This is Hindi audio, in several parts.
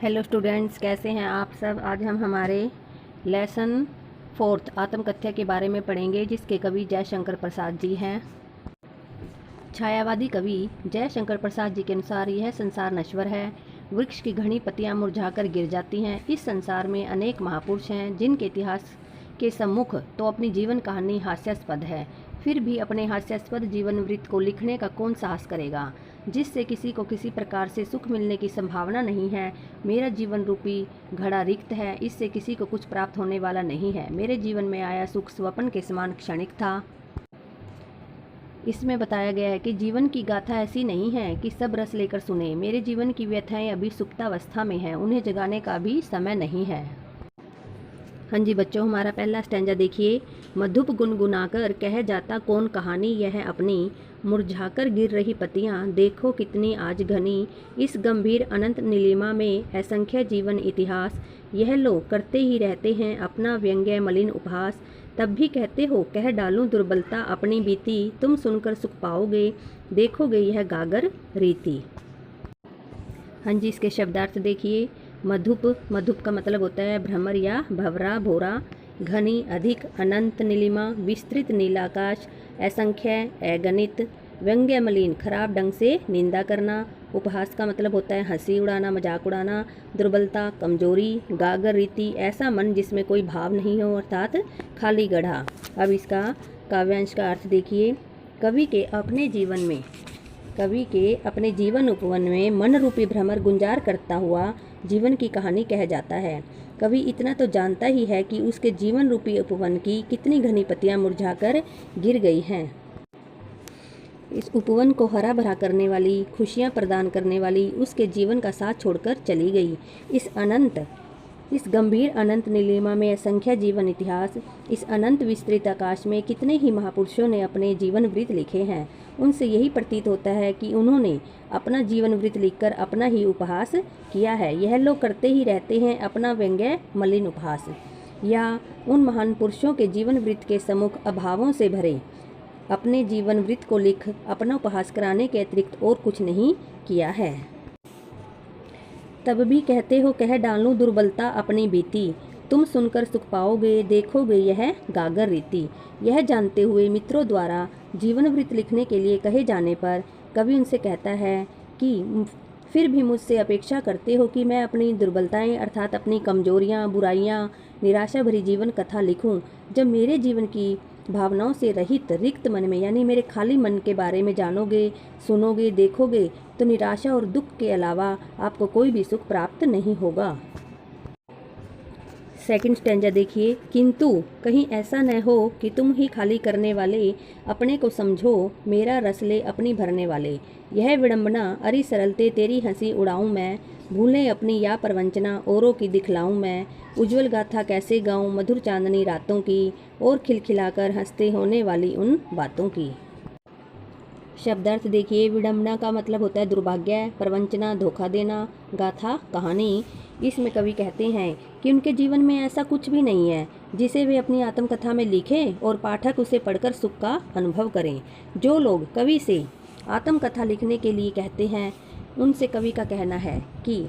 हेलो स्टूडेंट्स, कैसे हैं आप सब। आज हम हमारे लेसन 4 आत्मकथ्या के बारे में पढ़ेंगे, जिसके कवि जयशंकर प्रसाद जी हैं। छायावादी कवि जयशंकर प्रसाद जी के अनुसार यह संसार नश्वर है। वृक्ष की घनी पत्तियां मुरझाकर गिर जाती हैं। इस संसार में अनेक महापुरुष हैं, जिनके इतिहास के सम्मुख तो अपनी जीवन कहानी हास्यास्पद है। फिर भी अपने हास्यास्पद जीवन वृत्त को लिखने का कौन साहस करेगा, जिससे किसी को किसी प्रकार से सुख मिलने की संभावना नहीं है। मेरा जीवन रूपी घड़ा रिक्त है, इससे किसी को कुछ प्राप्त होने वाला नहीं है। मेरे जीवन में आया सुख स्वप्न के समान क्षणिक था। इसमें बताया गया है कि जीवन की गाथा ऐसी नहीं है कि सब रस लेकर सुने। मेरे जीवन की व्यथाएं अभी सुप्तावस्था में हैं, उन्हें जगाने का भी समय नहीं है। हाँ जी बच्चों, हमारा पहला स्टैंजा देखिए। मधुप गुनगुनाकर कह जाता कौन कहानी यह अपनी, मुरझाकर गिर रही पत्तियां देखो कितनी आज घनी। इस गंभीर अनंत नीलिमा में असंख्य जीवन इतिहास, यह लोग करते ही रहते हैं अपना व्यंग्य मलिन उपहास। तब भी कहते हो कह डालूं दुर्बलता अपनी बीती, तुम सुनकर सुख पाओगे देखोगे यह गागर रीति। हाँ जी, इसके शब्दार्थ देखिए। मधुप का मतलब होता है भ्रमर या भवरा भोरा। घनी अधिक, अनंत नीलिमा विस्तृत नीलाकाश, असंख्य अगणित। व्यंग्य मलिन खराब ढंग से निंदा करना। उपहास का मतलब होता है हंसी उड़ाना, मजाक उड़ाना। दुर्बलता कमजोरी। गागर रीति ऐसा मन जिसमें कोई भाव नहीं हो, अर्थात खाली गढ़ा। अब इसका काव्यांश का अर्थ देखिए। कवि के अपने जीवन उपवन में मन रूपी भ्रमर गुंजार करता हुआ जीवन की कहानी कह जाता है। कवि इतना तो जानता ही है कि उसके जीवन रूपी उपवन की कितनी घनी पत्तियां मुरझाकर गिर गई हैं। इस उपवन को हरा भरा करने वाली, खुशियां प्रदान करने वाली उसके जीवन का साथ छोड़कर चली गई। इस गंभीर अनंत नीलिमा में असंख्य जीवन इतिहास, इस अनंत विस्तृत आकाश में कितने ही महापुरुषों ने अपने जीवन वृत्त लिखे हैं। उनसे यही प्रतीत होता है कि उन्होंने अपना जीवन वृत्त लिखकर अपना ही उपहास किया है। यह लोग करते ही रहते हैं अपना व्यंग्य मलिन उपहास। या उन महान पुरुषों के जीवन वृत्त के सम्मुख अभावों से भरे अपने जीवन वृत्त को लिख अपना उपहास कराने के अतिरिक्त और कुछ नहीं किया है। तब भी कहते हो कह डालूं दुर्बलता अपनी बीती, तुम सुनकर सुख पाओगे देखोगे यह गागर रीति। यह जानते हुए मित्रों द्वारा जीवन वृत्त लिखने के लिए कहे जाने पर कवि उनसे कहता है कि फिर भी मुझसे अपेक्षा करते हो कि मैं अपनी दुर्बलताएं अर्थात अपनी कमजोरियां, बुराइयां, निराशा भरी जीवन कथा लिखूं। जब मेरे जीवन की भावनाओं से रहित रिक्त मन में यानी मेरे खाली मन के बारे में जानोगे, सुनोगे, देखोगे तो निराशा और दुख के अलावा आपको कोई भी सुख प्राप्त नहीं होगा। सेकंड स्टैंजा देखिए। किंतु कहीं ऐसा न हो कि तुम ही खाली करने वाले अपने को समझो मेरा रस ले अपनी भरने वाले। यह विडंबना अरि सरलते तेरी हंसी उड़ाऊं मैं, भूलें अपनी या प्रवंचना औरों की दिखलाऊं मैं। उज्जवल गाथा कैसे गाऊं मधुर चांदनी रातों की, और खिलखिलाकर हंसते होने वाली उन बातों की। शब्दार्थ देखिए। विडंबना का मतलब होता है दुर्भाग्य, प्रवंचना धोखा देना, गाथा कहानी। इसमें कवि कहते हैं कि उनके जीवन में ऐसा कुछ भी नहीं है जिसे वे अपनी आत्मकथा में लिखें और पाठक उसे पढ़कर सुख का अनुभव करें। जो लोग कवि से आत्मकथा लिखने के लिए कहते हैं उनसे कवि का कहना है कि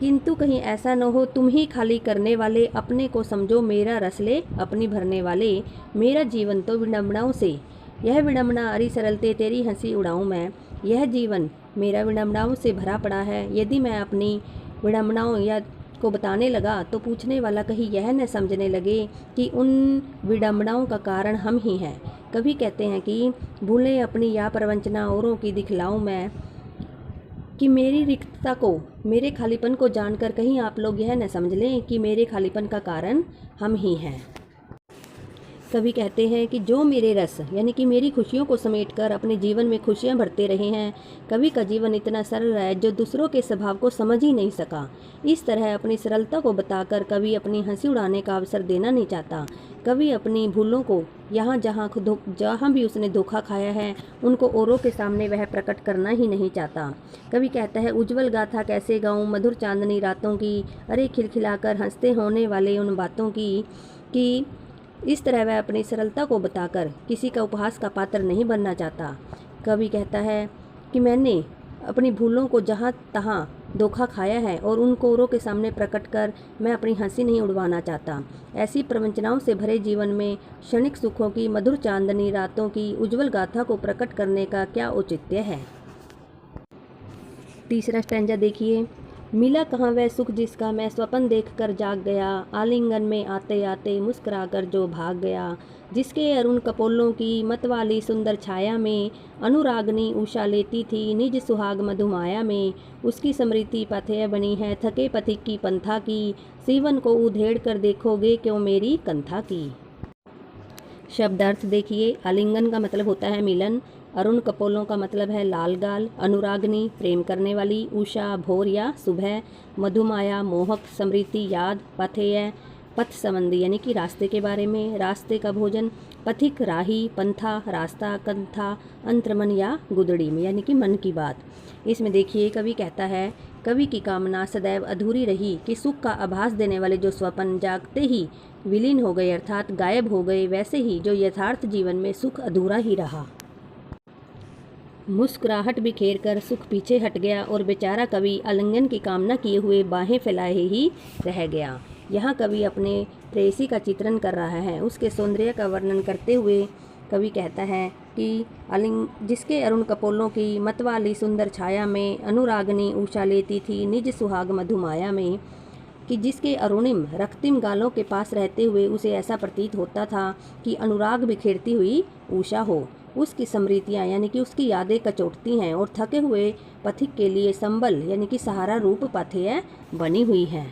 किंतु कहीं ऐसा न हो तुम ही खाली करने वाले अपने को समझो मेरा रस ले अपनी भरने वाले। मेरा जीवन तो विडंबनाओं से, यह विडंबना अरि सरलते तेरी हंसी उड़ाऊं मैं। यह जीवन मेरा विडंबनाओं से भरा पड़ा है। यदि मैं अपनी विडंबनाओं या को बताने लगा तो पूछने वाला कहीं यह न समझने लगे कि उन विडंबनाओं का कारण हम ही हैं। कवि कहते हैं कि भूलें अपनी या प्रवंचना औरों की दिखलाऊं मैं, कि मेरी रिक्तता को, मेरे खालीपन को जानकर कहीं आप लोग यह न समझ लें कि मेरे खालीपन का कारण हम ही हैं। कवि कहते हैं कि जो मेरे रस यानी कि मेरी खुशियों को समेटकर अपने जीवन में खुशियां भरते रहे हैं, कवि का जीवन इतना सरल है जो दूसरों के स्वभाव को समझ ही नहीं सका। इस तरह अपनी सरलता को बताकर कवि अपनी हंसी उड़ाने का अवसर देना नहीं चाहता। कवि अपनी भूलों को जहाँ भी उसने धोखा खाया है उनको औरों के सामने वह प्रकट करना ही नहीं चाहता। कवि कहता है उज्जवल गाथा कैसे गाऊं मधुर चांदनी रातों की, अरे खिलखिलाकर हंसते होने वाले उन बातों की। कि इस तरह वह अपनी सरलता को बताकर किसी का उपहास का पात्र नहीं बनना चाहता। कवि कहता है कि मैंने अपनी भूलों को जहाँ तहाँ धोखा खाया है और उन कोरों के सामने प्रकट कर मैं अपनी हंसी नहीं उड़वाना चाहता। ऐसी प्रवंचनाओं से भरे जीवन में क्षणिक सुखों की मधुर चांदनी रातों की उज्जवल गाथा को प्रकट करने का क्या औचित्य है। तीसरा स्टैंजा देखिए। मिला कहाँ वह सुख जिसका मैं स्वप्न देखकर जाग गया, आलिंगन में आते आते मुस्कुराकर जो भाग गया, जिसके अरुण कपोलों की मतवाली सुंदर छाया में अनुरागनी उषा लेती थी निज सुहाग मधुमाया में, उसकी स्मृति पाथेय बनी है थके पथिक की पंथा की, सीवन को उधेड़ कर देखोगे क्यों मेरी कंथा की। शब्दार्थ देखिए। आलिंगन का मतलब होता है मिलन, अरुण कपोलों का मतलब है लाल गाल, अनुरागनी प्रेम करने वाली, उषा भोर या सुबह, मधुमाया मोहक, स्मृति याद, पथेय पथ संबंधी यानी कि रास्ते के बारे में, रास्ते का भोजन, पथिक राही, पंथा रास्ता, कंथा अंतर्मन या गुदड़ी में यानी कि मन की बात। इसमें देखिए कवि कहता है, कवि की कामना सदैव अधूरी रही कि सुख का आभास देने वाले जो स्वप्न जागते ही विलीन हो गए अर्थात गायब हो गए, वैसे ही जो यथार्थ जीवन में सुख अधूरा ही रहा। मुस्कुराहट बिखेर कर सुख पीछे हट गया और बेचारा कवि आलिंगन की कामना किए हुए बाहें फैलाए ही रह गया। यहाँ कवि अपने प्रेयसी का चित्रण कर रहा है, उसके सौंदर्य का वर्णन करते हुए कवि कहता है कि जिसके अरुण कपोलों की मतवाली सुंदर छाया में अनुरागनी उषा लेती थी निज सुहाग मधुमाया में, कि जिसके अरुणिम रक्तिम गालों के पास रहते हुए उसे ऐसा प्रतीत होता था कि अनुराग बिखेरती हुई उषा हो, उसकी स्मृतियाँ यानी कि उसकी यादें कचोटती हैं और थके हुए पथिक के लिए संबल यानी कि सहारा रूप पाथेय बनी हुई है।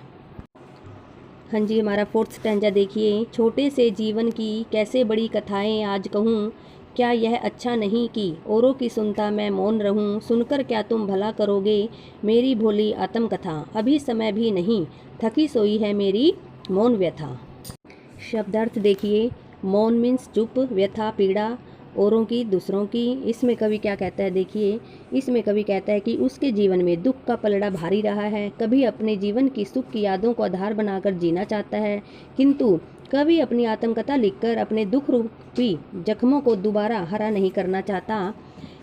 हाँ जी, हमारा फोर्थ स्टैंजा देखिए। छोटे से जीवन की कैसे बड़ी कथाएं आज कहूँ, क्या यह अच्छा नहीं कि औरों की सुनता मैं मौन रहूं, सुनकर क्या तुम भला करोगे मेरी भोली आत्मकथा, अभी समय भी नहीं थकी सोई है मेरी मौन व्यथा। शब्दार्थ देखिए। मौन मीन्स चुप, व्यथा पीड़ा औरों की दूसरों की। इसमें कवि क्या कहता है देखिए। इसमें कवि कहता है कि उसके जीवन में दुख का पलड़ा भारी रहा है, कभी अपने जीवन की सुख की यादों को आधार बनाकर जीना चाहता है, किंतु कवि अपनी आत्मकथा लिखकर अपने दुख रूपी जख्मों को दोबारा हरा नहीं करना चाहता।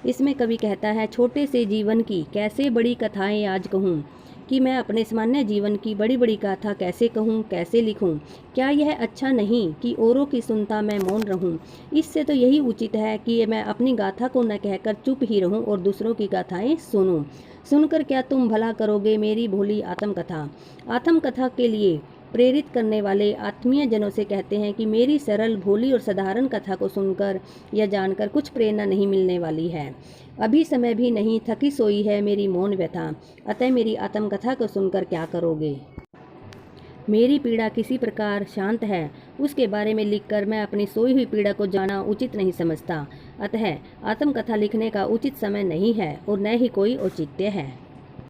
इसमें कवि कहता है, छोटे से जीवन की कैसे बड़ी कथाएं आज कहूँ, कि मैं अपने सामान्य जीवन की बड़ी बड़ी गाथा कैसे कहूँ, कैसे लिखूँ, क्या यह अच्छा नहीं कि औरों की सुनता मैं मौन रहूँ। इससे तो यही उचित है कि मैं अपनी गाथा को न कहकर चुप ही रहूँ और दूसरों की गाथाएं सुनूँ। सुनकर क्या तुम भला करोगे मेरी भोली आत्मकथा। आत्मकथा के लिए प्रेरित करने वाले आत्मीय जनों से कहते हैं कि मेरी सरल भोली और साधारण कथा को सुनकर या जानकर कुछ प्रेरणा नहीं मिलने वाली है, अभी समय भी नहीं थकी सोई है मेरी मौन व्यथा, अतः मेरी आत्मकथा को सुनकर क्या करोगे। मेरी पीड़ा किसी प्रकार शांत है, उसके बारे में लिखकर मैं अपनी सोई हुई पीड़ा को जाना उचित नहीं समझता, अतः आत्मकथा लिखने का उचित समय नहीं है और न ही कोई औचित्य है।